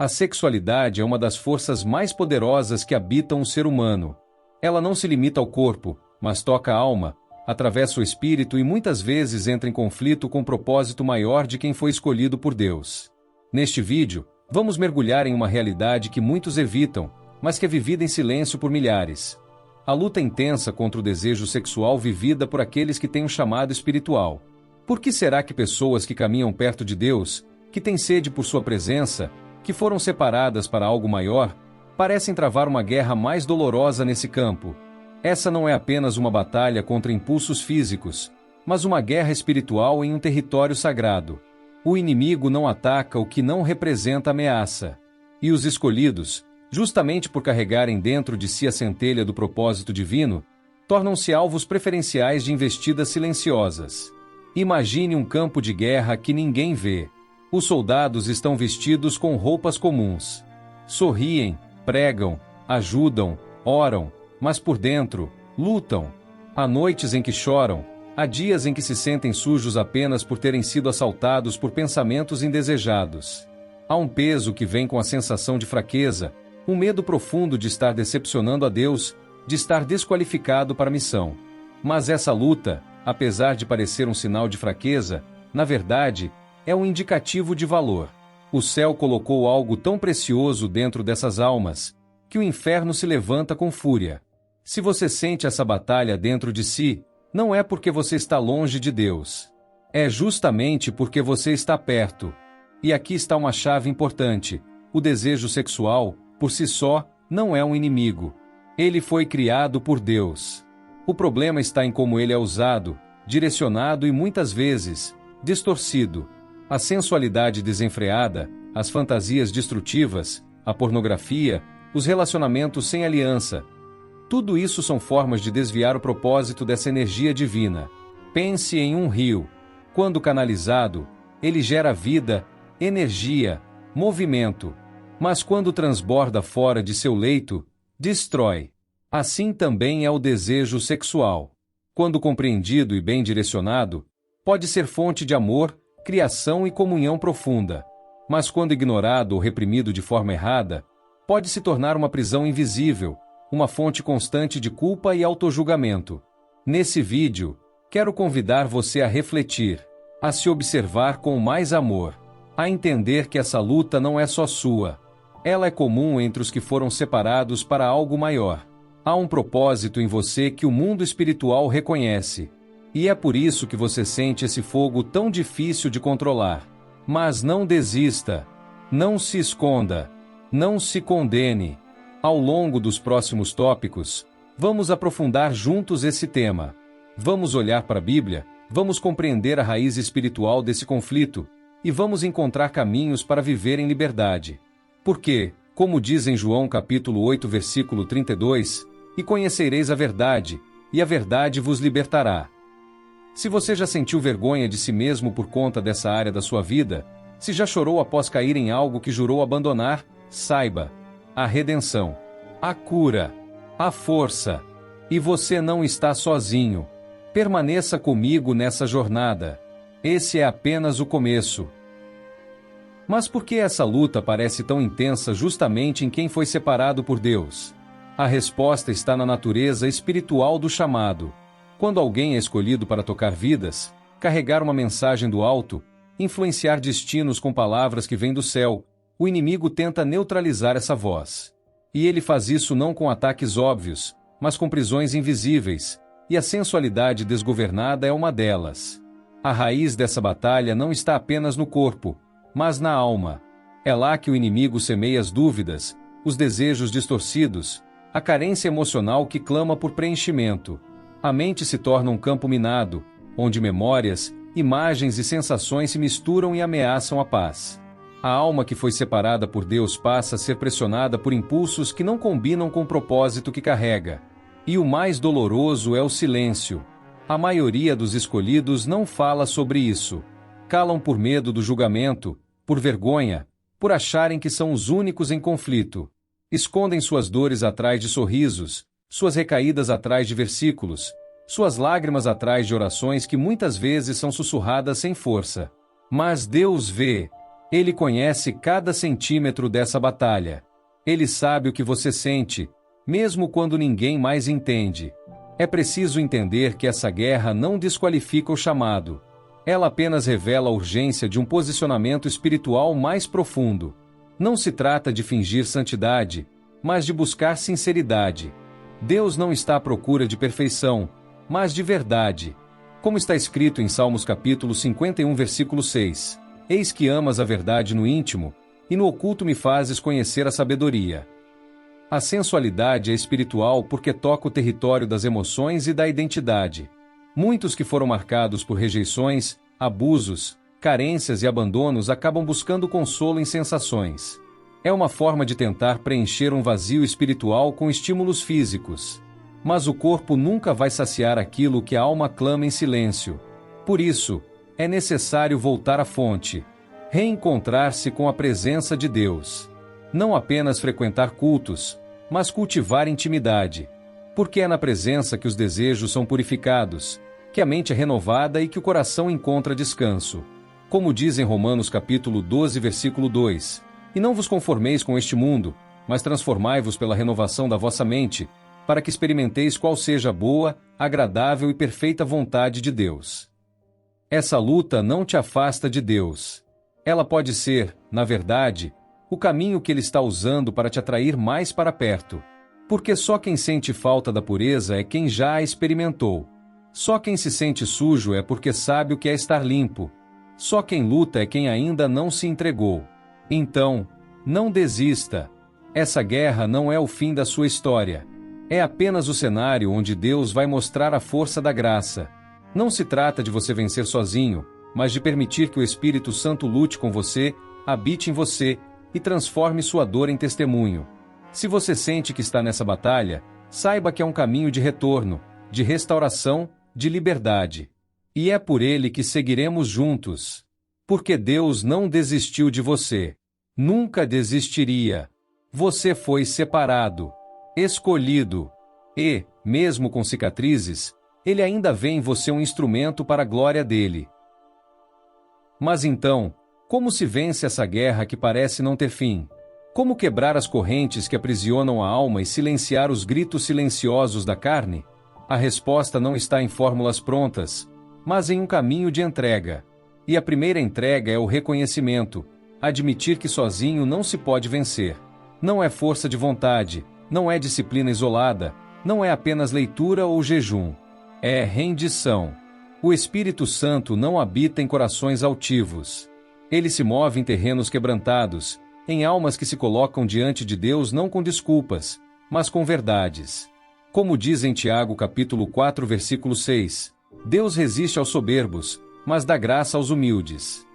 A sexualidade é uma das forças mais poderosas que habitam o ser humano. Ela não se limita ao corpo, mas toca a alma, atravessa o espírito e muitas vezes entra em conflito com o propósito maior de quem foi escolhido por Deus. Neste vídeo, vamos mergulhar em uma realidade que muitos evitam, mas que é vivida em silêncio por milhares. A luta intensa contra o desejo sexual vivida por aqueles que têm um chamado espiritual. Por que será que pessoas que caminham perto de Deus, que têm sede por sua presença, que foram separadas para algo maior, parecem travar uma guerra mais dolorosa nesse campo? Essa não é apenas uma batalha contra impulsos físicos, mas uma guerra espiritual em um território sagrado. O inimigo não ataca o que não representa ameaça. E os escolhidos, justamente por carregarem dentro de si a centelha do propósito divino, tornam-se alvos preferenciais de investidas silenciosas. Imagine um campo de guerra que ninguém vê. Os soldados estão vestidos com roupas comuns. Sorriem, pregam, ajudam, oram, mas por dentro, lutam. Há noites em que choram, há dias em que se sentem sujos apenas por terem sido assaltados por pensamentos indesejados. Há um peso que vem com a sensação de fraqueza, um medo profundo de estar decepcionando a Deus, de estar desqualificado para a missão. Mas essa luta, apesar de parecer um sinal de fraqueza, na verdade, é um indicativo de valor. O céu colocou algo tão precioso dentro dessas almas, que o inferno se levanta com fúria. Se você sente essa batalha dentro de si, não é porque você está longe de Deus. É justamente porque você está perto. E aqui está uma chave importante. O desejo sexual, por si só, não é um inimigo. Ele foi criado por Deus. O problema está em como ele é usado, direcionado e muitas vezes, distorcido. A sensualidade desenfreada, as fantasias destrutivas, a pornografia, os relacionamentos sem aliança. Tudo isso são formas de desviar o propósito dessa energia divina. Pense em um rio. Quando canalizado, ele gera vida, energia, movimento. Mas quando transborda fora de seu leito, destrói. Assim também é o desejo sexual. Quando compreendido e bem direcionado, pode ser fonte de amor, criação e comunhão profunda. Mas quando ignorado ou reprimido de forma errada, pode se tornar uma prisão invisível, uma fonte constante de culpa e autojulgamento. Nesse vídeo, quero convidar você a refletir, a se observar com mais amor, a entender que essa luta não é só sua. Ela é comum entre os que foram separados para algo maior. Há um propósito em você que o mundo espiritual reconhece. E é por isso que você sente esse fogo tão difícil de controlar. Mas não desista. Não se esconda. Não se condene. Ao longo dos próximos tópicos, vamos aprofundar juntos esse tema. Vamos olhar para a Bíblia, vamos compreender a raiz espiritual desse conflito, e vamos encontrar caminhos para viver em liberdade. Porque, como diz em João capítulo 8, versículo 32, e conhecereis a verdade, e a verdade vos libertará. Se você já sentiu vergonha de si mesmo por conta dessa área da sua vida, se já chorou após cair em algo que jurou abandonar, saiba, a redenção, a cura, a força. E você não está sozinho. Permaneça comigo nessa jornada. Esse é apenas o começo. Mas por que essa luta parece tão intensa justamente em quem foi separado por Deus? A resposta está na natureza espiritual do chamado. Quando alguém é escolhido para tocar vidas, carregar uma mensagem do alto, influenciar destinos com palavras que vêm do céu, o inimigo tenta neutralizar essa voz. E ele faz isso não com ataques óbvios, mas com prisões invisíveis, e a sensualidade desgovernada é uma delas. A raiz dessa batalha não está apenas no corpo, mas na alma. É lá que o inimigo semeia as dúvidas, os desejos distorcidos, a carência emocional que clama por preenchimento. A mente se torna um campo minado, onde memórias, imagens e sensações se misturam e ameaçam a paz. A alma que foi separada por Deus passa a ser pressionada por impulsos que não combinam com o propósito que carrega. E o mais doloroso é o silêncio. A maioria dos escolhidos não fala sobre isso. Calam por medo do julgamento, por vergonha, por acharem que são os únicos em conflito. Escondem suas dores atrás de sorrisos, suas recaídas atrás de versículos, suas lágrimas atrás de orações que muitas vezes são sussurradas sem força. Mas Deus vê. Ele conhece cada centímetro dessa batalha. Ele sabe o que você sente, mesmo quando ninguém mais entende. É preciso entender que essa guerra não desqualifica o chamado. Ela apenas revela a urgência de um posicionamento espiritual mais profundo. Não se trata de fingir santidade, mas de buscar sinceridade. Deus não está à procura de perfeição, mas de verdade. Como está escrito em Salmos capítulo 51, versículo 6. Eis que amas a verdade no íntimo, e no oculto me fazes conhecer a sabedoria. A sensualidade é espiritual porque toca o território das emoções e da identidade. Muitos que foram marcados por rejeições, abusos, carências e abandonos acabam buscando consolo em sensações. É uma forma de tentar preencher um vazio espiritual com estímulos físicos. Mas o corpo nunca vai saciar aquilo que a alma clama em silêncio. Por isso, é necessário voltar à fonte, reencontrar-se com a presença de Deus. Não apenas frequentar cultos, mas cultivar intimidade. Porque é na presença que os desejos são purificados, que a mente é renovada e que o coração encontra descanso. Como diz em Romanos capítulo 12, versículo 2, e não vos conformeis com este mundo, mas transformai-vos pela renovação da vossa mente, para que experimenteis qual seja a boa, agradável e perfeita vontade de Deus. Essa luta não te afasta de Deus. Ela pode ser, na verdade, o caminho que Ele está usando para te atrair mais para perto. Porque só quem sente falta da pureza é quem já a experimentou. Só quem se sente sujo é porque sabe o que é estar limpo. Só quem luta é quem ainda não se entregou. Então, não desista. Essa guerra não é o fim da sua história. É apenas o cenário onde Deus vai mostrar a força da graça. Não se trata de você vencer sozinho, mas de permitir que o Espírito Santo lute com você, habite em você e transforme sua dor em testemunho. Se você sente que está nessa batalha, saiba que é um caminho de retorno, de restauração, de liberdade. E é por ele que seguiremos juntos. Porque Deus não desistiu de você. Nunca desistiria. Você foi separado, escolhido. E, mesmo com cicatrizes, Ele ainda vê em você um instrumento para a glória dele. Mas então, como se vence essa guerra que parece não ter fim? Como quebrar as correntes que aprisionam a alma e silenciar os gritos silenciosos da carne? A resposta não está em fórmulas prontas, mas em um caminho de entrega. E a primeira entrega é o reconhecimento, admitir que sozinho não se pode vencer. Não é força de vontade, não é disciplina isolada, não é apenas leitura ou jejum. É rendição. O Espírito Santo não habita em corações altivos. Ele se move em terrenos quebrantados, em almas que se colocam diante de Deus não com desculpas, mas com verdades. Como diz em Tiago capítulo 4, versículo 6, Deus resiste aos soberbos, mas dá graça aos humildes.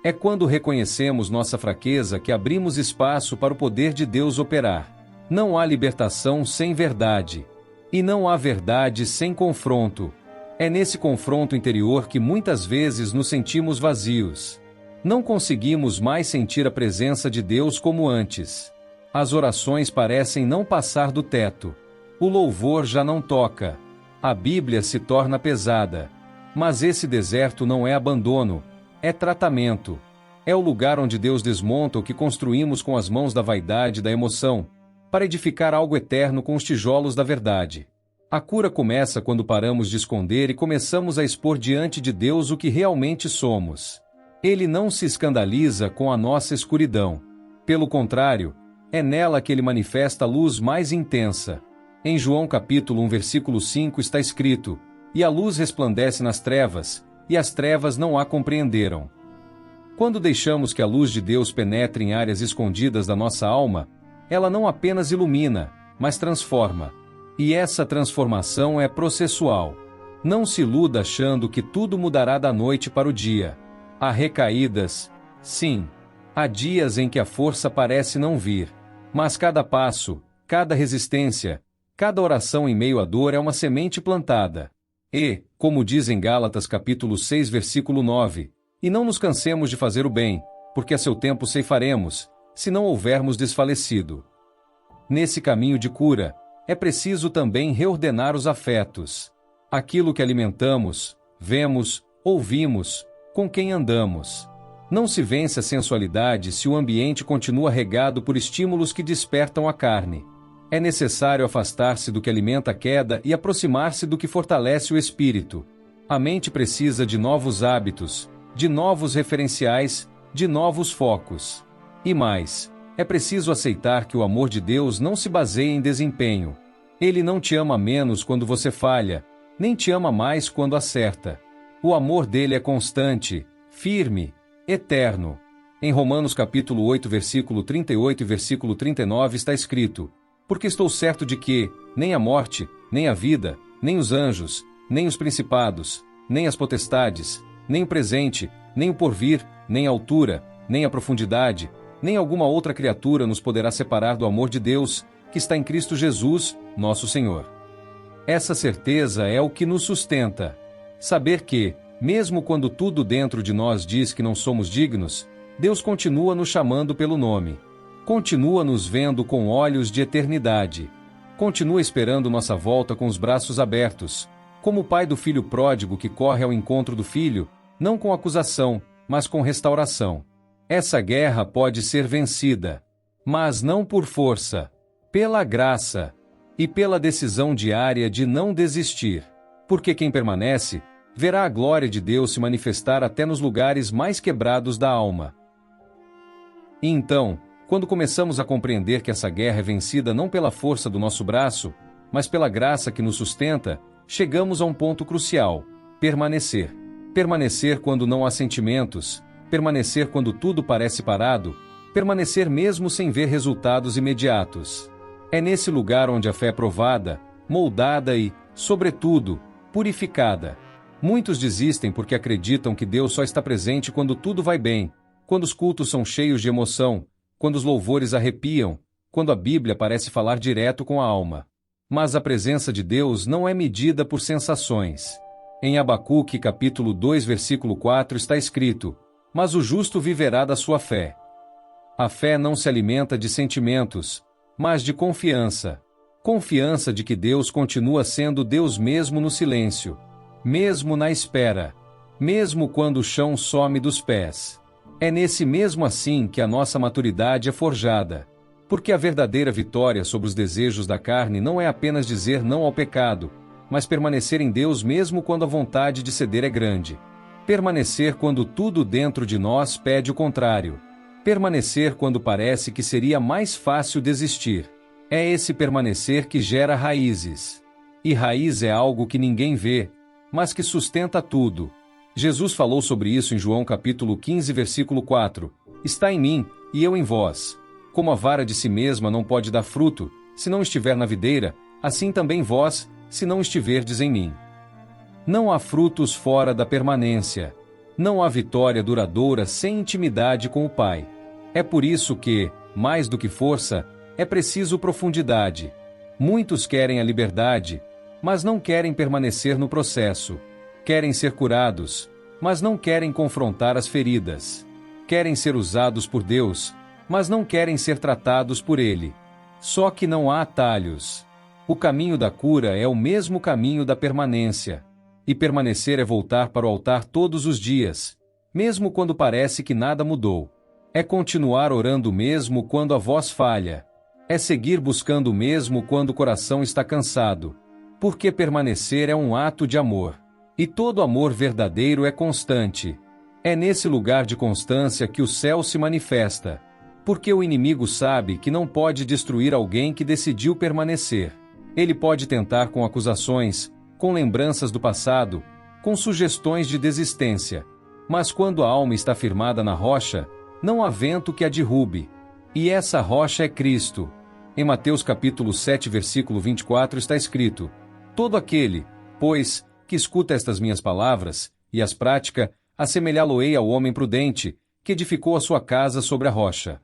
É quando reconhecemos nossa fraqueza que abrimos espaço para o poder de Deus operar. Não há libertação sem verdade. E não há verdade sem confronto. É nesse confronto interior que muitas vezes nos sentimos vazios. Não conseguimos mais sentir a presença de Deus como antes. As orações parecem não passar do teto. O louvor já não toca. A Bíblia se torna pesada. Mas esse deserto não é abandono, é tratamento. É o lugar onde Deus desmonta o que construímos com as mãos da vaidade e da emoção, para edificar algo eterno com os tijolos da verdade. A cura começa quando paramos de esconder e começamos a expor diante de Deus o que realmente somos. Ele não se escandaliza com a nossa escuridão. Pelo contrário, é nela que ele manifesta a luz mais intensa. Em João capítulo 1, versículo 5 está escrito: "E a luz resplandece nas trevas, e as trevas não a compreenderam." Quando deixamos que a luz de Deus penetre em áreas escondidas da nossa alma, ela não apenas ilumina, mas transforma. E essa transformação é processual. Não se iluda achando que tudo mudará da noite para o dia. Há recaídas, sim. Há dias em que a força parece não vir. Mas cada passo, cada resistência, cada oração em meio à dor é uma semente plantada. E, como diz em Gálatas capítulo 6, versículo 9, "E não nos cansemos de fazer o bem, porque a seu tempo ceifaremos, se não houvermos desfalecido." Nesse caminho de cura, é preciso também reordenar os afetos. Aquilo que alimentamos, vemos, ouvimos, com quem andamos. Não se vence a sensualidade se o ambiente continua regado por estímulos que despertam a carne. É necessário afastar-se do que alimenta a queda e aproximar-se do que fortalece o espírito. A mente precisa de novos hábitos, de novos referenciais, de novos focos. E mais, é preciso aceitar que o amor de Deus não se baseia em desempenho. Ele não te ama menos quando você falha, nem te ama mais quando acerta. O amor dele é constante, firme, eterno. Em Romanos capítulo 8, versículo 38 e versículo 39 está escrito: porque estou certo de que, nem a morte, nem a vida, nem os anjos, nem os principados, nem as potestades, nem o presente, nem o porvir, nem a altura, nem a profundidade, nem alguma outra criatura nos poderá separar do amor de Deus, que está em Cristo Jesus, nosso Senhor. Essa certeza é o que nos sustenta. Saber que, mesmo quando tudo dentro de nós diz que não somos dignos, Deus continua nos chamando pelo nome. Continua nos vendo com olhos de eternidade. Continua esperando nossa volta com os braços abertos, como o pai do filho pródigo que corre ao encontro do filho, não com acusação, mas com restauração. Essa guerra pode ser vencida, mas não por força, pela graça e pela decisão diária de não desistir. Porque quem permanece, verá a glória de Deus se manifestar até nos lugares mais quebrados da alma. E então, quando começamos a compreender que essa guerra é vencida não pela força do nosso braço, mas pela graça que nos sustenta, chegamos a um ponto crucial: permanecer. Permanecer quando não há sentimentos, permanecer quando tudo parece parado, permanecer mesmo sem ver resultados imediatos. É nesse lugar onde a fé é provada, moldada e, sobretudo, purificada. Muitos desistem porque acreditam que Deus só está presente quando tudo vai bem, quando os cultos são cheios de emoção, quando os louvores arrepiam, quando a Bíblia parece falar direto com a alma. Mas a presença de Deus não é medida por sensações. Em Abacuque capítulo 2 versículo 4 está escrito: mas o justo viverá da sua fé. A fé não se alimenta de sentimentos, mas de confiança. Confiança de que Deus continua sendo Deus mesmo no silêncio, mesmo na espera, mesmo quando o chão some dos pés. É nesse mesmo assim que a nossa maturidade é forjada. Porque a verdadeira vitória sobre os desejos da carne não é apenas dizer não ao pecado, mas permanecer em Deus mesmo quando a vontade de ceder é grande. Permanecer quando tudo dentro de nós pede o contrário. Permanecer quando parece que seria mais fácil desistir. É esse permanecer que gera raízes. E raiz é algo que ninguém vê, mas que sustenta tudo. Jesus falou sobre isso em João capítulo 15, versículo 4. Está em mim, e eu em vós. Como a vara de si mesma não pode dar fruto, se não estiver na videira, assim também vós, se não estiverdes em mim. Não há frutos fora da permanência. Não há vitória duradoura sem intimidade com o Pai. É por isso que, mais do que força, é preciso profundidade. Muitos querem a liberdade, mas não querem permanecer no processo. Querem ser curados, mas não querem confrontar as feridas. Querem ser usados por Deus, mas não querem ser tratados por Ele. Só que não há atalhos. O caminho da cura é o mesmo caminho da permanência. E permanecer é voltar para o altar todos os dias, mesmo quando parece que nada mudou. É continuar orando mesmo quando a voz falha. É seguir buscando mesmo quando o coração está cansado. Porque permanecer é um ato de amor. E todo amor verdadeiro é constante. É nesse lugar de constância que o céu se manifesta. Porque o inimigo sabe que não pode destruir alguém que decidiu permanecer. Ele pode tentar com acusações, com lembranças do passado, com sugestões de desistência. Mas quando a alma está firmada na rocha, não há vento que a derrube. E essa rocha é Cristo. Em Mateus capítulo 7, versículo 24 está escrito: todo aquele, pois, que escuta estas minhas palavras, e as pratica, assemelhá-lo-ei ao homem prudente, que edificou a sua casa sobre a rocha.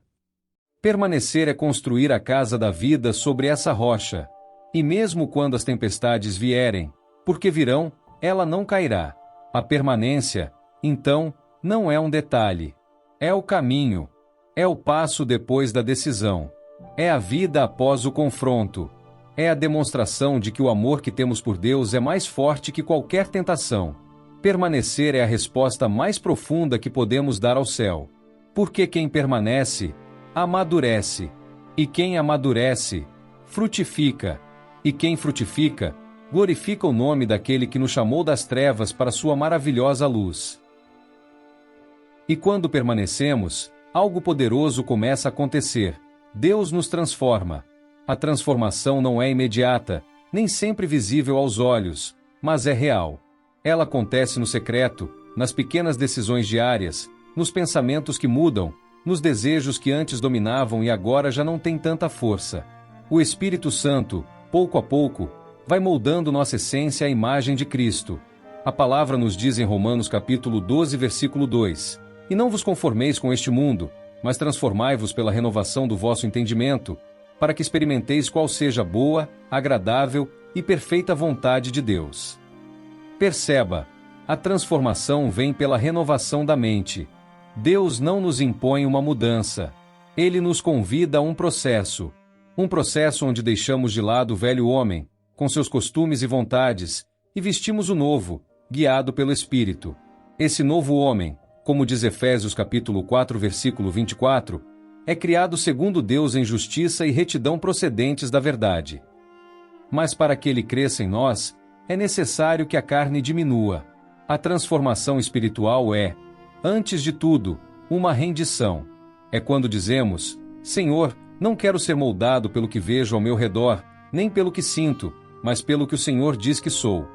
Permanecer é construir a casa da vida sobre essa rocha. E mesmo quando as tempestades vierem, porque virão, ela não cairá. A permanência, então, não é um detalhe. É o caminho. É o passo depois da decisão. É a vida após o confronto. É a demonstração de que o amor que temos por Deus é mais forte que qualquer tentação. Permanecer é a resposta mais profunda que podemos dar ao céu. Porque quem permanece, amadurece. E quem amadurece, frutifica. E quem frutifica, glorifica o nome daquele que nos chamou das trevas para sua maravilhosa luz. E quando permanecemos, algo poderoso começa a acontecer. Deus nos transforma. A transformação não é imediata, nem sempre visível aos olhos, mas é real. Ela acontece no secreto, nas pequenas decisões diárias, nos pensamentos que mudam, nos desejos que antes dominavam e agora já não têm tanta força. O Espírito Santo, pouco a pouco, vai moldando nossa essência à imagem de Cristo. A palavra nos diz em Romanos capítulo 12, versículo 2: E não vos conformeis com este mundo, mas transformai-vos pela renovação do vosso entendimento, para que experimenteis qual seja a boa, agradável e perfeita vontade de Deus. Perceba, a transformação vem pela renovação da mente. Deus não nos impõe uma mudança. Ele nos convida a um processo onde deixamos de lado o velho homem, com seus costumes e vontades, e vestimos o novo, guiado pelo Espírito. Esse novo homem, como diz Efésios capítulo 4, versículo 24, é criado segundo Deus em justiça e retidão procedentes da verdade. Mas para que ele cresça em nós, é necessário que a carne diminua. A transformação espiritual é, antes de tudo, uma rendição. É quando dizemos: Senhor, não quero ser moldado pelo que vejo ao meu redor, nem pelo que sinto, mas pelo que o Senhor diz que sou.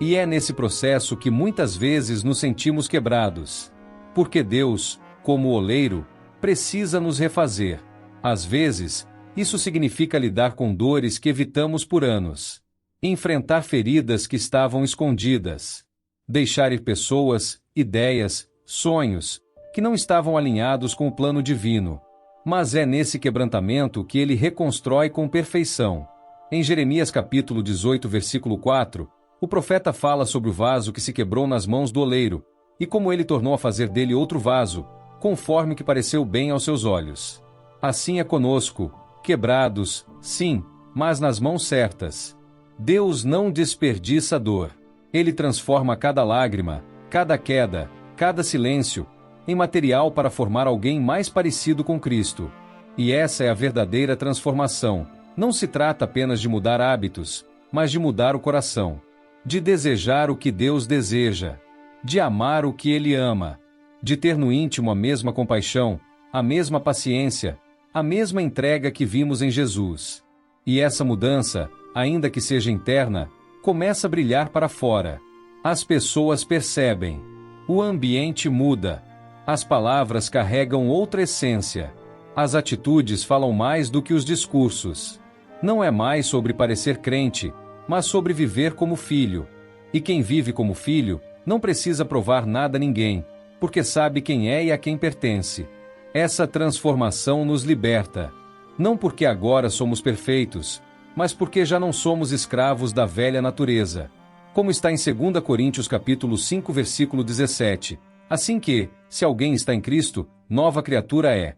E é nesse processo que muitas vezes nos sentimos quebrados. Porque Deus, como oleiro, precisa nos refazer. Às vezes, isso significa lidar com dores que evitamos por anos. Enfrentar feridas que estavam escondidas. Deixar ir pessoas, ideias, sonhos, que não estavam alinhados com o plano divino. Mas é nesse quebrantamento que ele reconstrói com perfeição. Em Jeremias capítulo 18, versículo 4, o profeta fala sobre o vaso que se quebrou nas mãos do oleiro, e como ele tornou a fazer dele outro vaso, conforme que pareceu bem aos seus olhos. Assim é conosco, quebrados, sim, mas nas mãos certas. Deus não desperdiça dor. Ele transforma cada lágrima, cada queda, cada silêncio, em material para formar alguém mais parecido com Cristo. E essa é a verdadeira transformação. Não se trata apenas de mudar hábitos, mas de mudar o coração. De desejar o que Deus deseja. De amar o que Ele ama. De ter no íntimo a mesma compaixão, a mesma paciência, a mesma entrega que vimos em Jesus. E essa mudança, ainda que seja interna, começa a brilhar para fora. As pessoas percebem. O ambiente muda. As palavras carregam outra essência. As atitudes falam mais do que os discursos. Não é mais sobre parecer crente, mas sobre viver como filho. E quem vive como filho, não precisa provar nada a ninguém, porque sabe quem é e a quem pertence. Essa transformação nos liberta. Não porque agora somos perfeitos, mas porque já não somos escravos da velha natureza. Como está em 2 Coríntios capítulo 5, versículo 17. Assim que, se alguém está em Cristo, nova criatura é.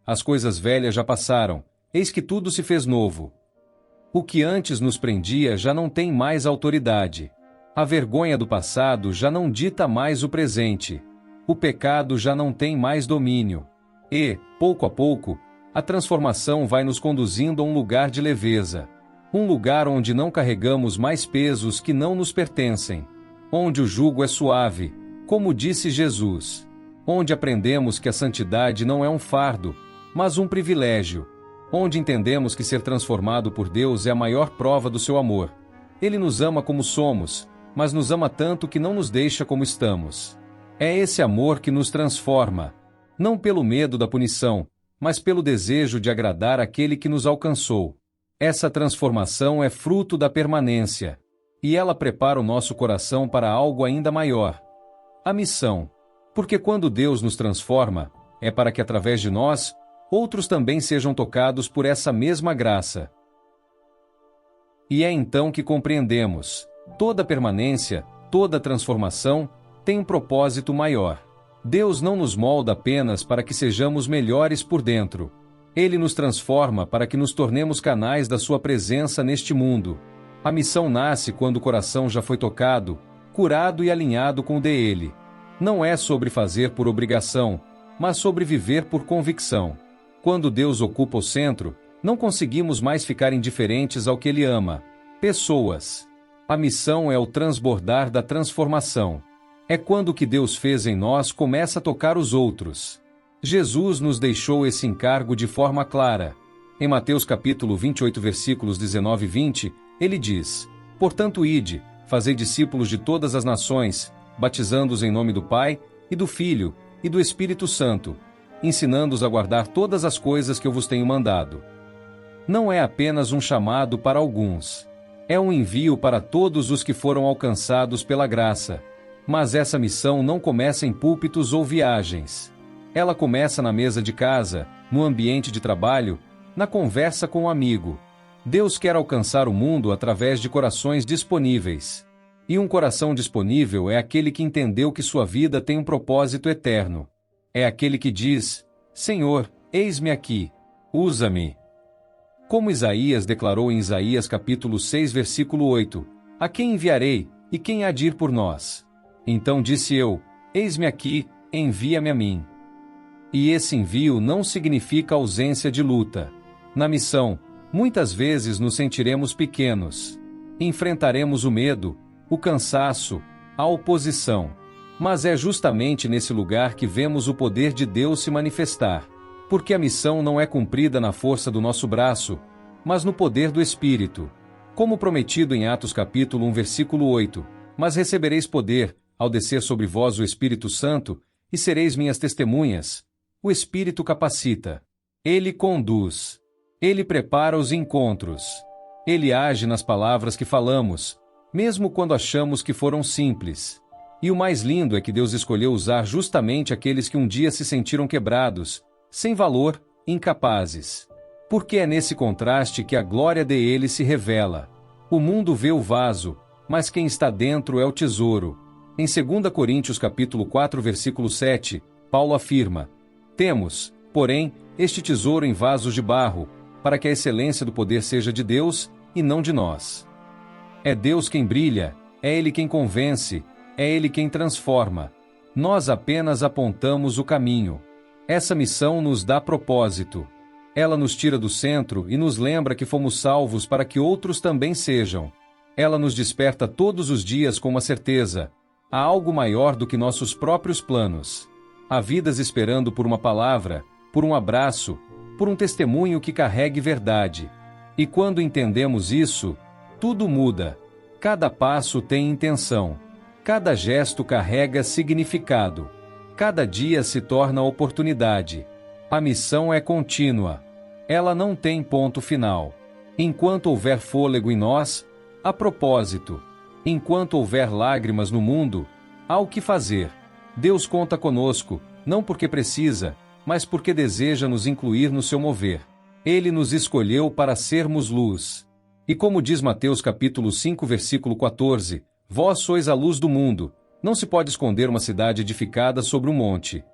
As coisas velhas já passaram, eis que tudo se fez novo. O que antes nos prendia já não tem mais autoridade. A vergonha do passado já não dita mais o presente. O pecado já não tem mais domínio. E, pouco a pouco, a transformação vai nos conduzindo a um lugar de leveza. Um lugar onde não carregamos mais pesos que não nos pertencem. Onde o jugo é suave, como disse Jesus. Onde aprendemos que a santidade não é um fardo, mas um privilégio. Onde entendemos que ser transformado por Deus é a maior prova do seu amor. Ele nos ama como somos, mas nos ama tanto que não nos deixa como estamos. É esse amor que nos transforma, não pelo medo da punição, mas pelo desejo de agradar aquele que nos alcançou. Essa transformação é fruto da permanência, e ela prepara o nosso coração para algo ainda maior. A missão. Porque quando Deus nos transforma, é para que através de nós, outros também sejam tocados por essa mesma graça. E é então que compreendemos: toda permanência, toda transformação, tem um propósito maior. Deus não nos molda apenas para que sejamos melhores por dentro. Ele nos transforma para que nos tornemos canais da sua presença neste mundo. A missão nasce quando o coração já foi tocado, curado e alinhado com o dele. Não é sobre fazer por obrigação, mas sobre viver por convicção. Quando Deus ocupa o centro, não conseguimos mais ficar indiferentes ao que Ele ama. Pessoas. A missão é o transbordar da transformação. É quando o que Deus fez em nós começa a tocar os outros. Jesus nos deixou esse encargo de forma clara. Em Mateus capítulo 28, versículos 19 e 20, ele diz: Portanto, ide, fazei discípulos de todas as nações, batizando-os em nome do Pai, e do Filho, e do Espírito Santo, ensinando-os a guardar todas as coisas que eu vos tenho mandado. Não é apenas um chamado para alguns. É um envio para todos os que foram alcançados pela graça. Mas essa missão não começa em púlpitos ou viagens. Ela começa na mesa de casa, no ambiente de trabalho, na conversa com um amigo. Deus quer alcançar o mundo através de corações disponíveis. E um coração disponível é aquele que entendeu que sua vida tem um propósito eterno. É aquele que diz: Senhor, eis-me aqui, usa-me. Como Isaías declarou em Isaías capítulo 6, versículo 8, A quem enviarei, e quem há de ir por nós? Então disse eu: Eis-me aqui, envia-me a mim. E esse envio não significa ausência de luta. Na missão, muitas vezes nos sentiremos pequenos. Enfrentaremos o medo, o cansaço, a oposição. Mas é justamente nesse lugar que vemos o poder de Deus se manifestar. Porque a missão não é cumprida na força do nosso braço, mas no poder do Espírito. Como prometido em Atos capítulo 1, versículo 8, Mas recebereis poder, ao descer sobre vós o Espírito Santo, e sereis minhas testemunhas. O Espírito capacita. Ele conduz. Ele prepara os encontros. Ele age nas palavras que falamos, mesmo quando achamos que foram simples. E o mais lindo é que Deus escolheu usar justamente aqueles que um dia se sentiram quebrados, sem valor, incapazes. Porque é nesse contraste que a glória dele se revela. O mundo vê o vaso, mas quem está dentro é o tesouro. Em 2 Coríntios capítulo 4, versículo 7, Paulo afirma: Temos, porém, este tesouro em vasos de barro, para que a excelência do poder seja de Deus, e não de nós. É Deus quem brilha, é Ele quem convence, é Ele quem transforma. Nós apenas apontamos o caminho. Essa missão nos dá propósito. Ela nos tira do centro e nos lembra que fomos salvos para que outros também sejam. Ela nos desperta todos os dias com uma certeza: há algo maior do que nossos próprios planos. Há vidas esperando por uma palavra, por um abraço, por um testemunho que carregue verdade. E quando entendemos isso, tudo muda. Cada passo tem intenção. Cada gesto carrega significado. Cada dia se torna oportunidade. A missão é contínua. Ela não tem ponto final. Enquanto houver fôlego em nós, há propósito. Enquanto houver lágrimas no mundo, há o que fazer. Deus conta conosco, não porque precisa, mas porque deseja nos incluir no seu mover. Ele nos escolheu para sermos luz. E como diz Mateus capítulo 5, versículo 14, Vós sois a luz do mundo. Não se pode esconder uma cidade edificada sobre um monte.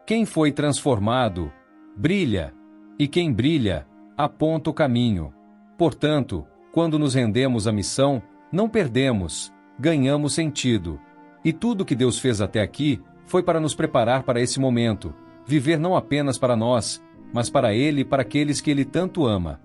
Quem foi transformado, brilha. E quem brilha, aponta o caminho. Portanto, quando nos rendemos à missão, não perdemos, ganhamos sentido. E tudo que Deus fez até aqui foi para nos preparar para esse momento, viver não apenas para nós, mas para Ele e para aqueles que Ele tanto ama.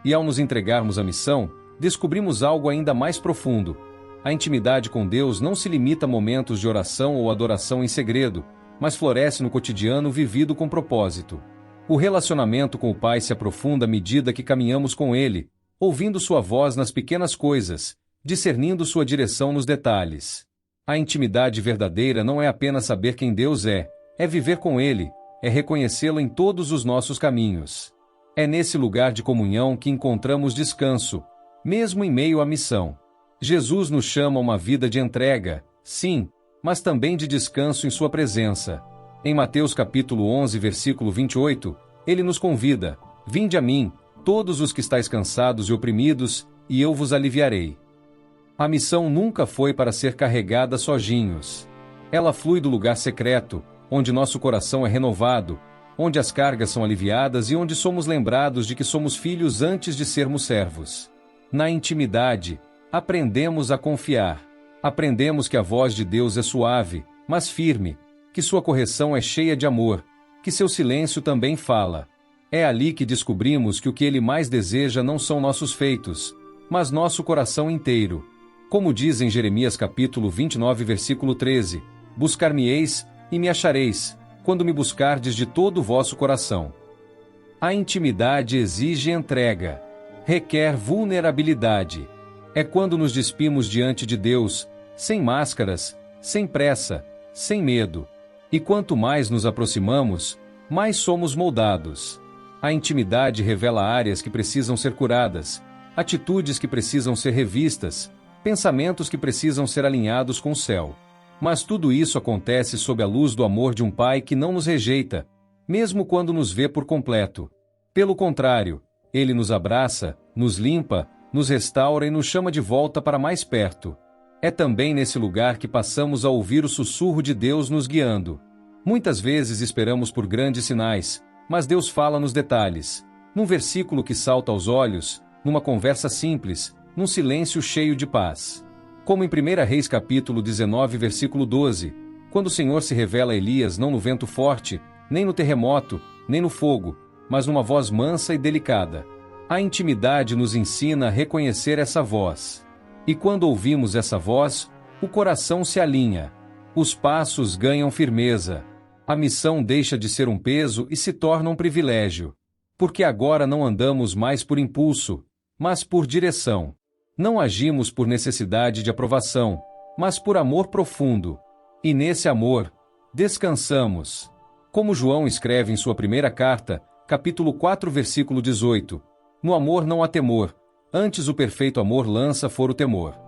E ao nos entregarmos à missão, descobrimos algo ainda mais profundo. A intimidade com Deus não se limita a momentos de oração ou adoração em segredo, mas floresce no cotidiano vivido com propósito. O relacionamento com o Pai se aprofunda à medida que caminhamos com Ele, ouvindo sua voz nas pequenas coisas, discernindo sua direção nos detalhes. A intimidade verdadeira não é apenas saber quem Deus é viver com Ele, é reconhecê-lo em todos os nossos caminhos. É nesse lugar de comunhão que encontramos descanso, mesmo em meio à missão. Jesus nos chama a uma vida de entrega, sim, mas também de descanso em sua presença. Em Mateus capítulo 11, versículo 28, ele nos convida: Vinde a mim, todos os que estáis cansados e oprimidos, e eu vos aliviarei. A missão nunca foi para ser carregada sozinhos. Ela flui do lugar secreto, onde nosso coração é renovado, onde as cargas são aliviadas e onde somos lembrados de que somos filhos antes de sermos servos. Na intimidade, Aprendemos a confiar. Aprendemos que a voz de Deus é suave, mas firme, que sua correção é cheia de amor, que seu silêncio também fala. É ali que descobrimos que o que Ele mais deseja não são nossos feitos, mas nosso coração inteiro. Como diz em Jeremias capítulo 29, versículo 13, buscar-me-eis e me achareis, quando me buscardes de todo o vosso coração. A intimidade exige entrega, requer vulnerabilidade. É quando nos despimos diante de Deus, sem máscaras, sem pressa, sem medo. E quanto mais nos aproximamos, mais somos moldados. A intimidade revela áreas que precisam ser curadas, atitudes que precisam ser revistas, pensamentos que precisam ser alinhados com o céu. Mas tudo isso acontece sob a luz do amor de um Pai que não nos rejeita, mesmo quando nos vê por completo. Pelo contrário, Ele nos abraça, nos limpa, nos restaura e nos chama de volta para mais perto. É também nesse lugar que passamos a ouvir o sussurro de Deus nos guiando. Muitas vezes esperamos por grandes sinais, mas Deus fala nos detalhes, num versículo que salta aos olhos, numa conversa simples, num silêncio cheio de paz. Como em 1 Reis capítulo 19, versículo 12, quando o Senhor se revela a Elias não no vento forte, nem no terremoto, nem no fogo, mas numa voz mansa e delicada. A intimidade nos ensina a reconhecer essa voz. E quando ouvimos essa voz, o coração se alinha. Os passos ganham firmeza. A missão deixa de ser um peso e se torna um privilégio. Porque agora não andamos mais por impulso, mas por direção. Não agimos por necessidade de aprovação, mas por amor profundo. E nesse amor, descansamos. Como João escreve em sua primeira carta, capítulo 4, versículo 18, no amor não há temor, antes o perfeito amor lança fora o temor.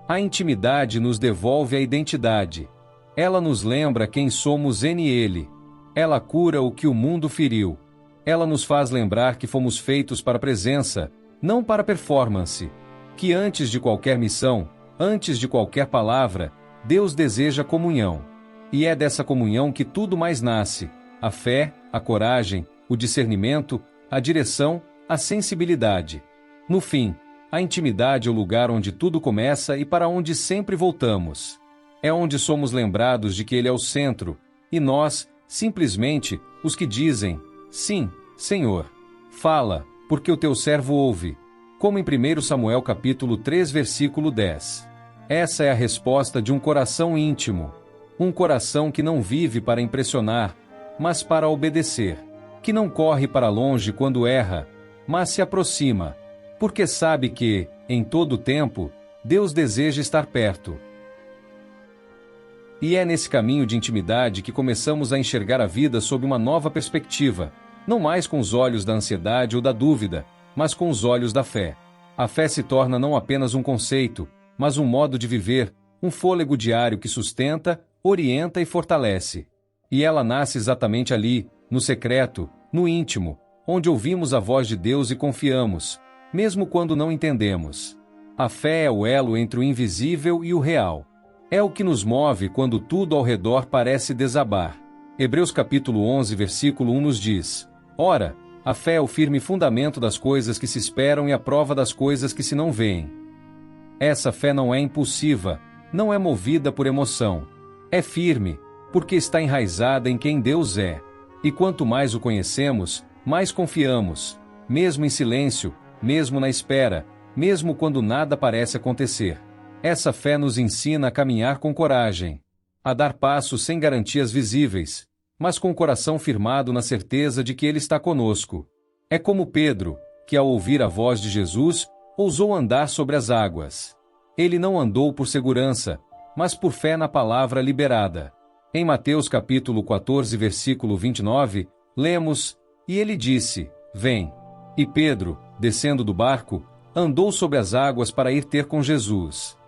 A intimidade nos devolve a identidade. Ela nos lembra quem somos nele. Ela cura o que o mundo feriu. Ela nos faz lembrar que fomos feitos para a presença, não para a performance. Que antes de qualquer missão, antes de qualquer palavra, Deus deseja comunhão. E é dessa comunhão que tudo mais nasce: a fé, a coragem, o discernimento, a direção, a sensibilidade. No fim, a intimidade é o lugar onde tudo começa e para onde sempre voltamos. É onde somos lembrados de que Ele é o centro, e nós, simplesmente, os que dizem: sim, Senhor. Fala, porque o teu servo ouve. Como em 1 Samuel capítulo 3, versículo 10. Essa é a resposta de um coração íntimo. Um coração que não vive para impressionar, mas para obedecer. Que não corre para longe quando erra, mas se aproxima, porque sabe que, em todo o tempo, Deus deseja estar perto. E é nesse caminho de intimidade que começamos a enxergar a vida sob uma nova perspectiva, não mais com os olhos da ansiedade ou da dúvida, mas com os olhos da fé. A fé se torna não apenas um conceito, mas um modo de viver, um fôlego diário que sustenta, orienta e fortalece. E ela nasce exatamente ali, no secreto, no íntimo, onde ouvimos a voz de Deus e confiamos, mesmo quando não entendemos. A fé é o elo entre o invisível e o real. É o que nos move quando tudo ao redor parece desabar. Hebreus capítulo 11, versículo 1 nos diz: Ora, a fé é o firme fundamento das coisas que se esperam e a prova das coisas que se não veem. Essa fé não é impulsiva, não é movida por emoção. É firme, porque está enraizada em quem Deus é. E quanto mais o conhecemos, mais confiamos, mesmo em silêncio, mesmo na espera, mesmo quando nada parece acontecer. Essa fé nos ensina a caminhar com coragem, a dar passos sem garantias visíveis, mas com o coração firmado na certeza de que Ele está conosco. É como Pedro, que ao ouvir a voz de Jesus, ousou andar sobre as águas. Ele não andou por segurança, mas por fé na palavra liberada. Em Mateus capítulo 14, versículo 29, lemos: E ele disse: Vem. E Pedro, descendo do barco, andou sobre as águas para ir ter com Jesus.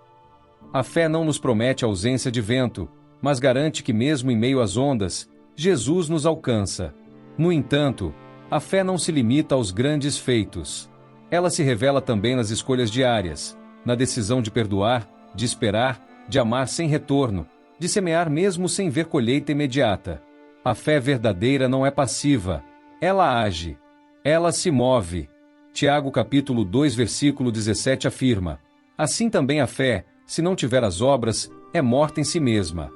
A fé não nos promete ausência de vento, mas garante que mesmo em meio às ondas, Jesus nos alcança. No entanto, a fé não se limita aos grandes feitos. Ela se revela também nas escolhas diárias, na decisão de perdoar, de esperar, de amar sem retorno, de semear mesmo sem ver colheita imediata. A fé verdadeira não é passiva, ela age, ela se move. Tiago capítulo 2 versículo 17 afirma: Assim também a fé, se não tiver as obras, é morta em si mesma.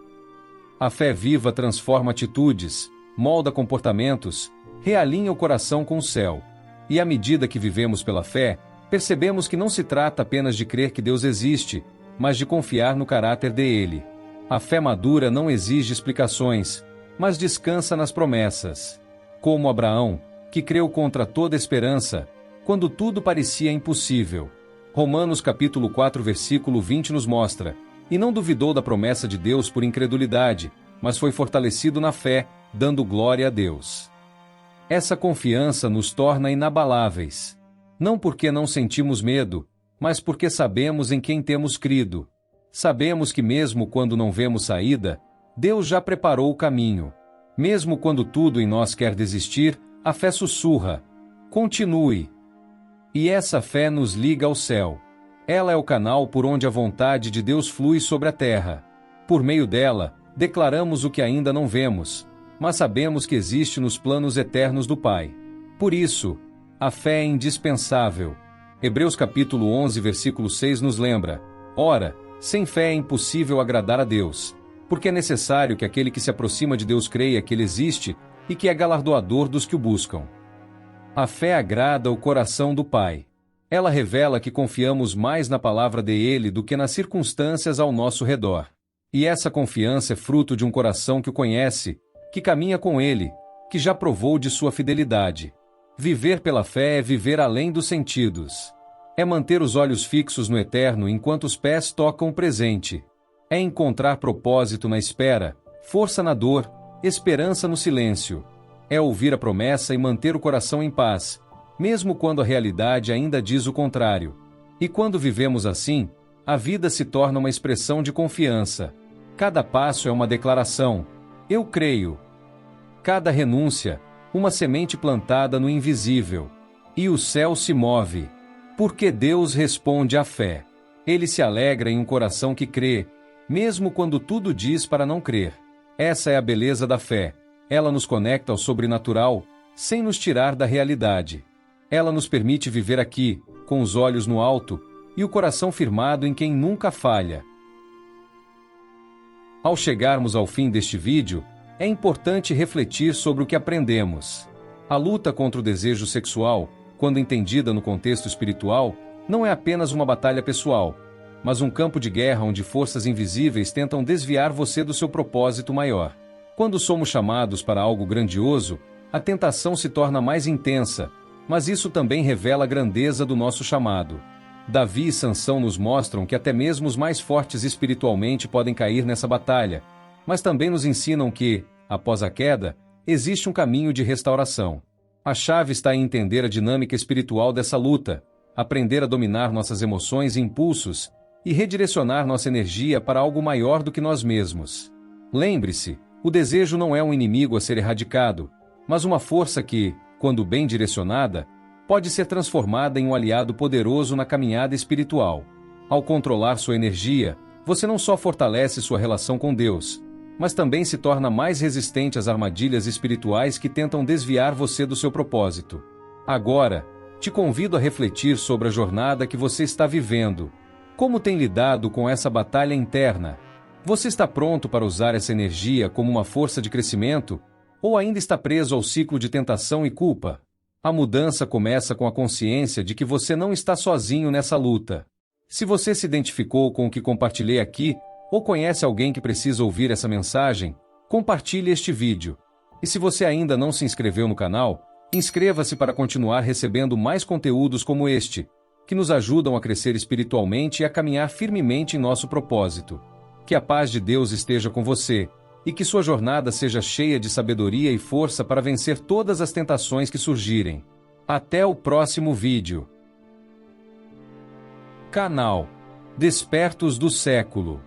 A fé viva transforma atitudes, molda comportamentos, realinha o coração com o céu. E à medida que vivemos pela fé, percebemos que não se trata apenas de crer que Deus existe, mas de confiar no caráter dele. A fé madura não exige explicações, mas descansa nas promessas. Como Abraão, que creu contra toda esperança, quando tudo parecia impossível. Romanos capítulo 4 versículo 20 nos mostra: e não duvidou da promessa de Deus por incredulidade, mas foi fortalecido na fé, dando glória a Deus. Essa confiança nos torna inabaláveis. Não porque não sentimos medo, mas porque sabemos em quem temos crido. Sabemos que mesmo quando não vemos saída, Deus já preparou o caminho. Mesmo quando tudo em nós quer desistir, a fé sussurra: continue. E essa fé nos liga ao céu. Ela é o canal por onde a vontade de Deus flui sobre a terra. Por meio dela, declaramos o que ainda não vemos, mas sabemos que existe nos planos eternos do Pai. Por isso, a fé é indispensável. Hebreus capítulo 11 versículo 6 nos lembra: ora, sem fé é impossível agradar a Deus, porque é necessário que aquele que se aproxima de Deus creia que Ele existe e que é galardoador dos que o buscam. A fé agrada o coração do Pai. Ela revela que confiamos mais na palavra dele do que nas circunstâncias ao nosso redor. E essa confiança é fruto de um coração que o conhece, que caminha com ele, que já provou de sua fidelidade. Viver pela fé é viver além dos sentidos. É manter os olhos fixos no eterno enquanto os pés tocam o presente. É encontrar propósito na espera, força na dor, esperança no silêncio. É ouvir a promessa e manter o coração em paz, mesmo quando a realidade ainda diz o contrário. E quando vivemos assim, a vida se torna uma expressão de confiança. Cada passo é uma declaração: eu creio. Cada renúncia, uma semente plantada no invisível. E o céu se move. Porque Deus responde à fé. Ele se alegra em um coração que crê, mesmo quando tudo diz para não crer. Essa é a beleza da fé. Ela nos conecta ao sobrenatural, sem nos tirar da realidade. Ela nos permite viver aqui, com os olhos no alto, e o coração firmado em quem nunca falha. Ao chegarmos ao fim deste vídeo, é importante refletir sobre o que aprendemos. A luta contra o desejo sexual, quando entendida no contexto espiritual, não é apenas uma batalha pessoal, mas um campo de guerra onde forças invisíveis tentam desviar você do seu propósito maior. Quando somos chamados para algo grandioso, a tentação se torna mais intensa, mas isso também revela a grandeza do nosso chamado. Davi e Sansão nos mostram que até mesmo os mais fortes espiritualmente podem cair nessa batalha, mas também nos ensinam que, após a queda, existe um caminho de restauração. A chave está em entender a dinâmica espiritual dessa luta, aprender a dominar nossas emoções e impulsos, e redirecionar nossa energia para algo maior do que nós mesmos. Lembre-se, o desejo não é um inimigo a ser erradicado, mas uma força que, quando bem direcionada, pode ser transformada em um aliado poderoso na caminhada espiritual. Ao controlar sua energia, você não só fortalece sua relação com Deus, mas também se torna mais resistente às armadilhas espirituais que tentam desviar você do seu propósito. Agora, te convido a refletir sobre a jornada que você está vivendo. Como tem lidado com essa batalha interna? Você está pronto para usar essa energia como uma força de crescimento? Ou ainda está preso ao ciclo de tentação e culpa? A mudança começa com a consciência de que você não está sozinho nessa luta. Se você se identificou com o que compartilhei aqui, ou conhece alguém que precisa ouvir essa mensagem, compartilhe este vídeo. E se você ainda não se inscreveu no canal, inscreva-se para continuar recebendo mais conteúdos como este, que nos ajudam a crescer espiritualmente e a caminhar firmemente em nosso propósito. Que a paz de Deus esteja com você, e que sua jornada seja cheia de sabedoria e força para vencer todas as tentações que surgirem. Até o próximo vídeo. Canal Despertos do Século.